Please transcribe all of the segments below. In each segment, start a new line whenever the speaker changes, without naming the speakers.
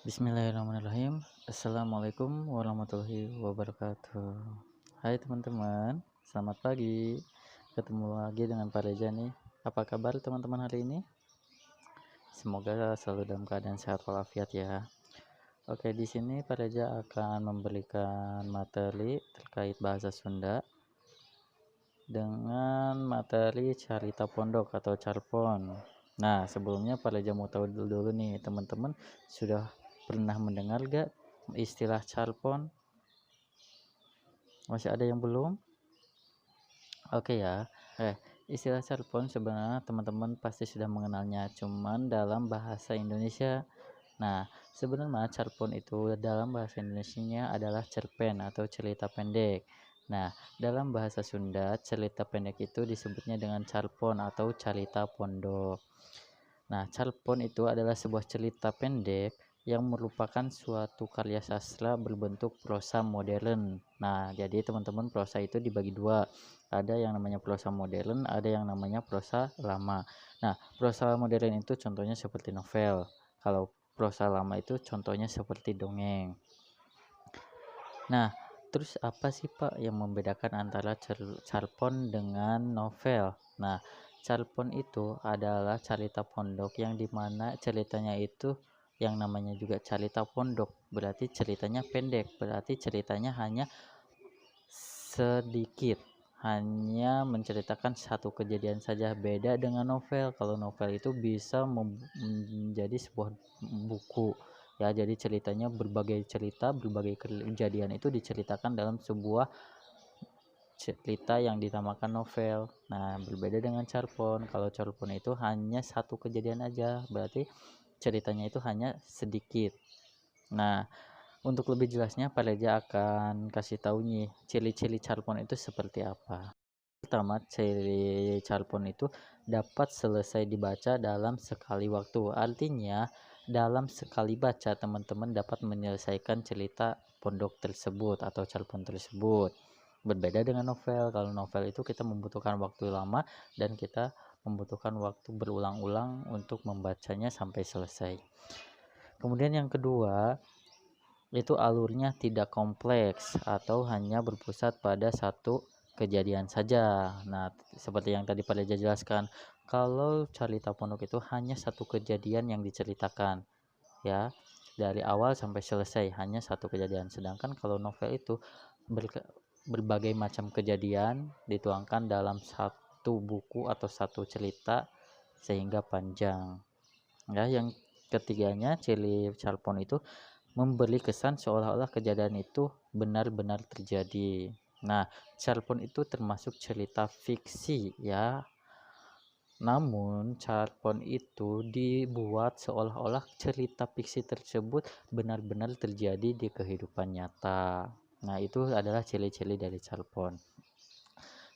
Bismillahirrahmanirrahim. Assalamualaikum warahmatullahi wabarakatuh. Hai teman-teman, selamat pagi. Ketemu lagi dengan Pak Reza nih. Apa kabar teman-teman hari ini? Semoga selalu dalam keadaan sehat walafiat ya. Oke, di sini Pak Reza akan memberikan materi terkait bahasa Sunda dengan materi carita pondok atau carpon. Nah, sebelumnya Pak Reza mau tahu dulu nih, teman-teman sudah pernah mendengar gak istilah carpon? Masih ada yang belum? Oke ya. Istilah carpon sebenarnya teman-teman pasti sudah mengenalnya, cuman dalam bahasa Indonesia. Nah, sebenarnya carpon itu dalam bahasa Indonesianya adalah cerpen atau cerita pendek. Nah, dalam bahasa Sunda, cerita pendek itu disebutnya dengan carpon atau carita pondok. Nah, carpon itu adalah sebuah cerita pendek yang merupakan suatu karya sastra berbentuk prosa modern. Nah, jadi teman-teman prosa itu dibagi dua. Ada yang namanya prosa modern, ada yang namanya prosa lama. Nah, prosa modern itu contohnya seperti novel. Kalau prosa lama itu contohnya seperti dongeng. Nah, terus apa sih Pak yang membedakan antara carpon dengan novel? Nah, carpon itu adalah cerita pondok yang dimana ceritanya itu yang namanya juga cerita pondok, berarti ceritanya pendek, berarti ceritanya hanya sedikit, hanya menceritakan satu kejadian saja. Beda dengan novel. Kalau novel itu bisa menjadi sebuah buku ya, jadi ceritanya berbagai cerita, berbagai kejadian itu diceritakan dalam sebuah cerita yang dinamakan novel. Nah, berbeda dengan carpon. Kalau carpon itu hanya satu kejadian aja, berarti ceritanya itu hanya sedikit. Nah, untuk lebih jelasnya Pak Reza akan kasih tahu nih ciri-ciri carpon itu seperti apa. Pertama, ciri carpon itu dapat selesai dibaca dalam sekali waktu. Artinya, dalam sekali baca teman-teman dapat menyelesaikan cerita pondok tersebut atau carpon tersebut. Berbeda dengan novel. Kalau novel itu kita membutuhkan waktu lama dan kita membutuhkan waktu berulang-ulang untuk membacanya sampai selesai. Kemudian yang kedua, itu alurnya tidak kompleks atau hanya berpusat pada satu kejadian saja. Nah, seperti yang tadi Pak Reza jelaskan, kalau cerita pondok itu hanya satu kejadian yang diceritakan ya, dari awal sampai selesai hanya satu kejadian. Sedangkan kalau novel itu berbagai macam kejadian dituangkan dalam satu buku atau satu cerita sehingga panjang. Ya, yang ketiganya ciri carpon itu memberi kesan seolah-olah kejadian itu benar-benar terjadi. Nah, carpon itu termasuk cerita fiksi ya. Namun, carpon itu dibuat seolah-olah cerita fiksi tersebut benar-benar terjadi di kehidupan nyata. Nah, itu adalah ciri-ciri dari carpon.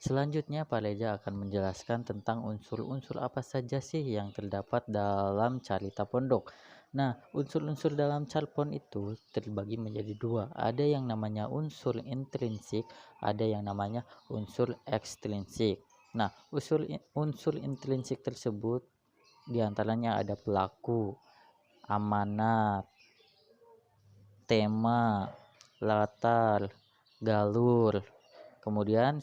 Selanjutnya, Pak Reza akan menjelaskan tentang unsur-unsur apa saja sih yang terdapat dalam cerita pondok. Nah, unsur-unsur dalam carpon itu terbagi menjadi dua. Ada yang namanya unsur intrinsik, ada yang namanya unsur ekstrinsik. Nah, unsur intrinsik tersebut diantaranya ada pelaku, amanat, tema, latar, galur. Kemudian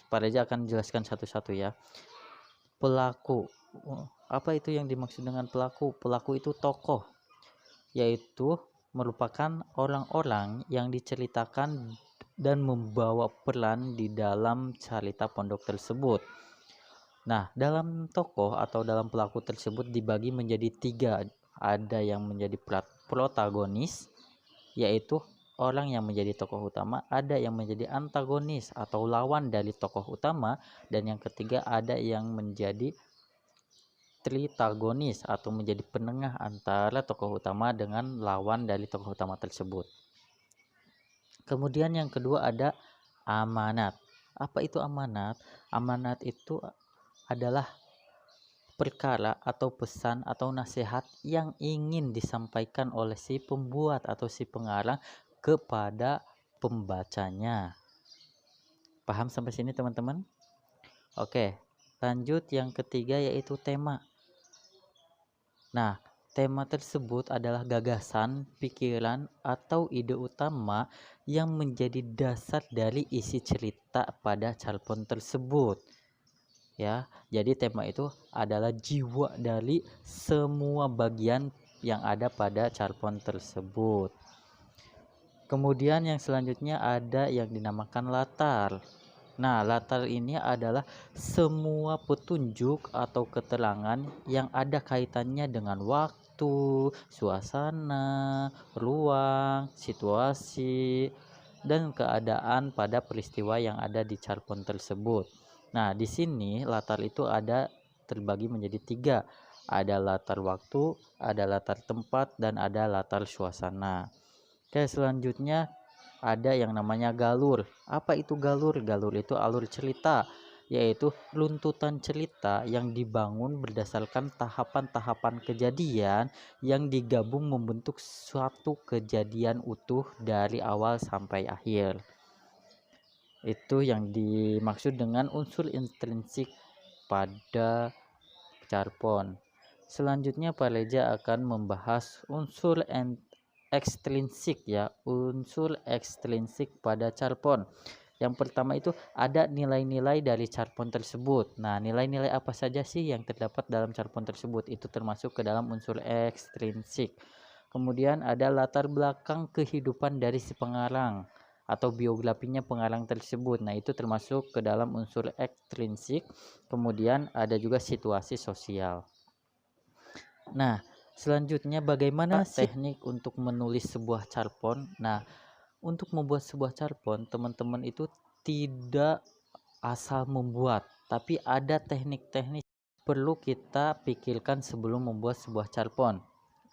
Pak Reza akan jelaskan satu-satu ya. Pelaku, apa itu yang dimaksud dengan pelaku? Pelaku itu tokoh, yaitu merupakan orang-orang yang diceritakan dan membawa peran di dalam cerita pondok tersebut. Nah, dalam tokoh atau dalam pelaku tersebut dibagi menjadi tiga. Ada yang menjadi protagonis, yaitu orang yang menjadi tokoh utama, ada yang menjadi antagonis atau lawan dari tokoh utama, dan yang ketiga ada yang menjadi tritagonis atau menjadi penengah antara tokoh utama dengan lawan dari tokoh utama tersebut. Kemudian yang kedua ada amanat. Apa itu amanat? Amanat itu adalah perkara atau pesan atau nasihat yang ingin disampaikan oleh si pembuat atau si pengarang kepada pembacanya. Paham sampai sini teman-teman? Oke, lanjut yang ketiga yaitu tema. Nah, tema tersebut adalah gagasan, pikiran, atau ide utama yang menjadi dasar dari isi cerita pada cerpen tersebut. Ya, jadi tema itu adalah jiwa dari semua bagian yang ada pada cerpen tersebut. Kemudian yang selanjutnya ada yang dinamakan latar. Nah, latar ini adalah semua petunjuk atau keterangan yang ada kaitannya dengan waktu, suasana, ruang, situasi, dan keadaan pada peristiwa yang ada di cerpen tersebut. Nah, di sini latar itu ada terbagi menjadi 3. Ada latar waktu, ada latar tempat, dan ada latar suasana. Oke, selanjutnya ada yang namanya galur. Apa itu galur? Galur itu alur cerita, yaitu runtutan cerita yang dibangun berdasarkan tahapan-tahapan kejadian yang digabung membentuk suatu kejadian utuh dari awal sampai akhir. Itu yang dimaksud dengan unsur intrinsik pada cerpen. Selanjutnya Pak Reja akan membahas unsur ekstrinsik unsur ekstrinsik pada cerpen. Yang pertama itu ada nilai-nilai dari cerpen tersebut. Nah, nilai-nilai apa saja sih yang terdapat dalam cerpen tersebut? Itu termasuk ke dalam unsur ekstrinsik. Kemudian ada latar belakang kehidupan dari si pengarang atau biografinya pengarang tersebut. Nah, itu termasuk ke dalam unsur ekstrinsik. Kemudian ada juga situasi sosial. Nah, selanjutnya bagaimana sih teknik untuk menulis sebuah cerpen? Nah, untuk membuat sebuah cerpen, teman-teman itu tidak asal membuat, tapi ada teknik-teknik perlu kita pikirkan sebelum membuat sebuah cerpen.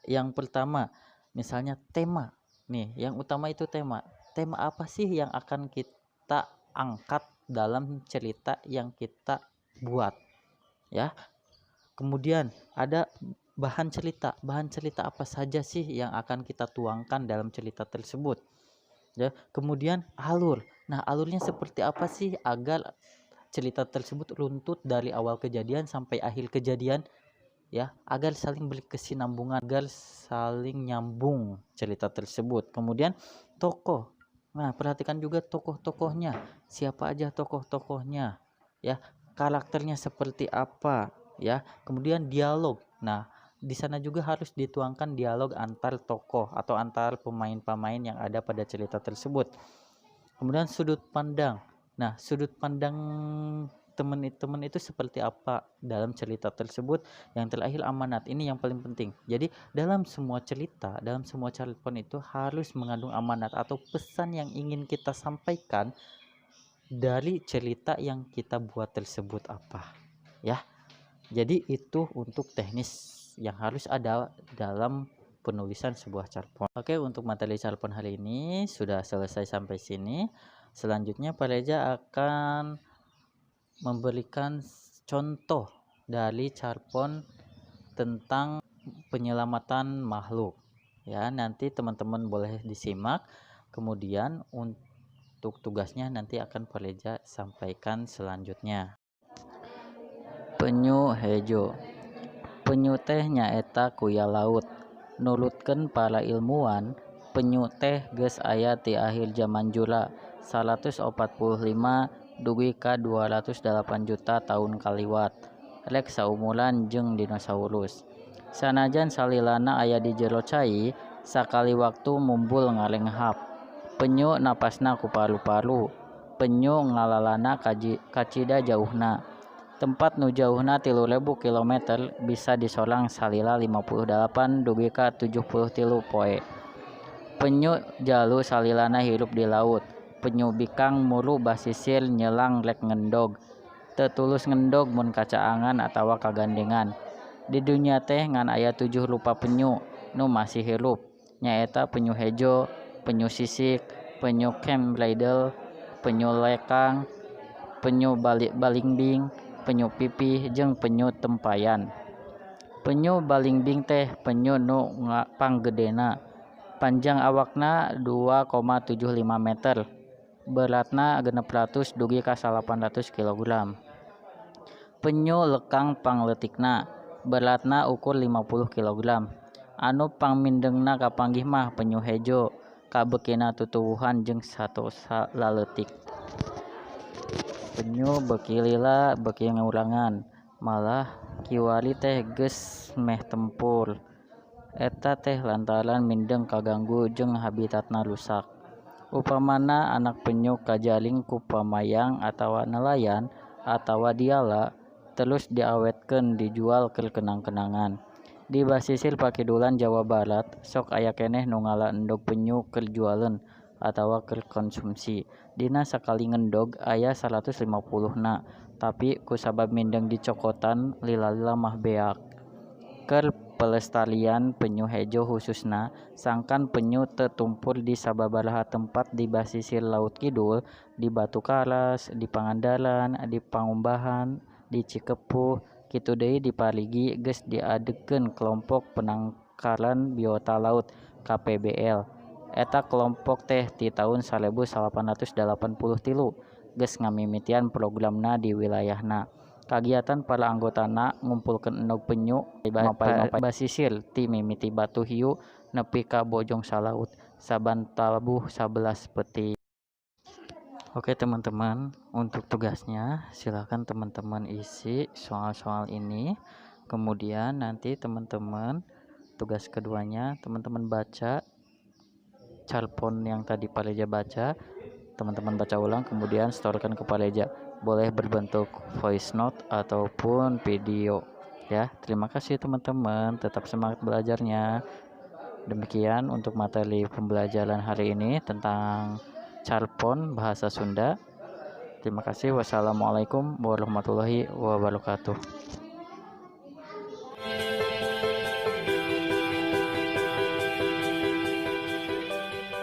Yang pertama, misalnya tema. Nih, yang utama itu tema. Tema apa sih yang akan kita angkat dalam cerita yang kita buat? Ya. Kemudian ada bahan cerita. Bahan cerita apa saja sih yang akan kita tuangkan dalam cerita tersebut? Ya, kemudian alur. Nah, alurnya seperti apa sih agar cerita tersebut runtut dari awal kejadian sampai akhir kejadian, ya, agar saling berkesinambungan, agar saling nyambung cerita tersebut. Kemudian tokoh. Nah, perhatikan juga tokoh-tokohnya. Siapa aja tokoh-tokohnya, ya, karakternya seperti apa, ya. Kemudian dialog. Nah, di sana juga harus dituangkan dialog antar tokoh atau antar pemain-pemain yang ada pada cerita tersebut. Kemudian sudut pandang. Nah, sudut pandang teman-teman itu seperti apa dalam cerita tersebut. Yang terakhir amanat, ini yang paling penting. Jadi dalam semua cerita, dalam semua cerpen itu harus mengandung amanat atau pesan yang ingin kita sampaikan dari cerita yang kita buat tersebut apa, ya. Jadi itu untuk teknis yang harus ada dalam penulisan sebuah cerpen. Oke, untuk materi cerpen hari ini sudah selesai sampai sini. Selanjutnya Pak Reza akan memberikan contoh dari cerpen tentang penyelamatan makhluk. Ya, nanti teman-teman boleh disimak. Kemudian untuk tugasnya nanti akan Pak Reza sampaikan selanjutnya. Penyu hejo. Penyu teh nyaeta kuya laut. Nurutkeun para ilmuwan, penyu teh geus aya ti akhir zaman jura 145 dugi ka 208 juta tahun kaliwat. Rek saumuran jeung dinosaurus. Sanajan salilana aya di jero cai, sakali waktu mumbul ngalenghap. Penyu napasna ku paru-paru. Penyu ngalalana kacida jauhna. Tempat nu jauhna 3000 km bisa disolang salila 58 dugi ka 73 poe. Penyu jalu salilana hirup di laut. Penyu bikang muru basisir nyelang rek ngendog. Teu tulus ngendog mun kacaangan atawa kagandengan. Di dunia teh ngan aya 7 rupa penyu nu masih hirup. Nyaeta penyu hejo, penyu sisik, penyu cambridle, penyu lekang, penyu balingbing, penyu pipih jeung penyu tempayan. Penyu balingbing teh penyu nu panggedena. Panjang awakna 2,75 meter. Beratna 600 dugi ka 800 kg. Penyu lekang pangleutikna. beratna ukur 50 kg. Anu pangmindengna kapanggih mah penyu hejo, kabekina tutuwuhan jeung satosa laletik. Penyu beuki lila beuki ngurangan, malah kiwari teh geus meh tempur. Eta teh lantaran mindeng kaganggu jeung habitatna rusak. Upamana anak penyu kajaling ku pamayang atawa nelayan atawa diala terus diawetkeun dijual keur kenang-kenangan. Di basisir Pakidulan Jawa Barat sok aya keneh nu ngala endog penyu keur jualeun atawa keur konsumsi. Dina sakali ngendog aya 150 na, tapi kusabab mindeng dicokotan lila-lila mah beak. Keur pelestarian penyu hejo khususna sangkan penyu teu tumpur di sababaraha tempat di basisir Laut Kidul, di Batu Karas, di Pangandaran, di Pangumbahan, di Cikepuh, kitu deui di Parigi geus diadegeun kelompok penangkaran biota laut KPBL. Eta kelompok teh ti taun 1883 geus ngamimitian programna di wilayahna. Kagiatan para anggotana ngumpulkeun endog penyu mapay basisir ti mimiti Batu Hiu nepi ka Bojong Salaut saban tabuh 11 peuting. Oke teman-teman, untuk tugasnya silakan teman-teman isi soal-soal ini. Kemudian nanti teman-teman tugas keduanya teman-teman baca Charpon yang tadi Pareja baca, teman-teman baca ulang kemudian storekan ke Pareja. Boleh berbentuk voice note ataupun video ya. Terima kasih teman-teman, tetap semangat belajarnya. Demikian untuk materi pembelajaran hari ini tentang Charpon bahasa Sunda. Terima kasih. Wassalamualaikum warahmatullahi wabarakatuh.